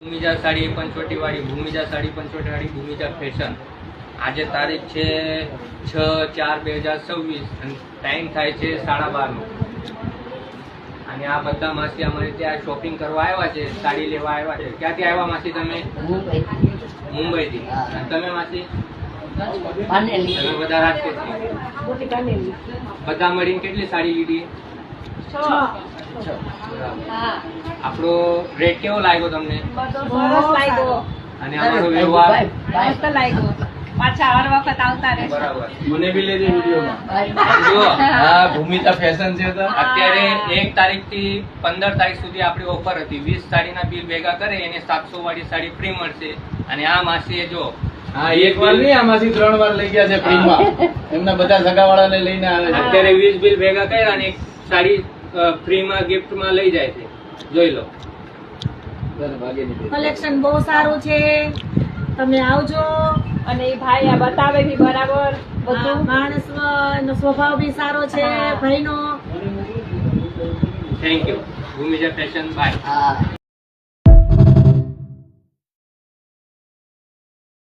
ભૂમિજા સાડી પંચવટી વાળી, ભૂમિજા સાડી પંચવટી વાળી, ભૂમિજા ફેશન. આજે તારીખ છે 6/4/2026 અને ટાઈમ થાય છે 12:30. અને આ બધા માસી અમારે ત્યાં શોપિંગ કરવા આવ્યા છે, સાડી લેવા આવ્યા છે. ક્યાંથી આવ્યા માસી તમે? મુંબઈથી. અને તમે માસી? તમે બધા રાજકોટથી. બધા મળીને કેટલી સાડી લીધી? 6. આપણો રેટ કેવો લાગ્યો તમને? અને અમારો વ્યવહાર પાછા હર વખત આવતા રહે. બરાબર. મને બી લેજે વિડીયોમાં. જુઓ, હા, ભૂમિતા ફેશન છે તો અત્યારે 1 તારીખથી 15 તારીખ સુધી આપણી ઓફર હતી. 20 સાડીના બિલ ભેગા કરે એને 700 વાળી સાડી ફ્રી મળશે. અને આ માસીએ જો હા, એક વાર નહીં આમાંથી 3 વાર લઈ ગયા છે ફ્રીમાં. એમના બધા સગાવાળાને લઈને આવે છે. અત્યારે 20 બિલ ભેગા કર્યા અને એક સાડી ફ્રીમાં ગિફ્ટમાં લઈ જાય છે. જોઈ લો. કલેક્શન બહુ સારું છે, તમે આવજો. અને એ ભાઈ આ બતાવે બી બરાબર બધું. માણસનો સ્વભાવ બી સારો છે ભાઈનો. Thank you. Bhumija fashion by.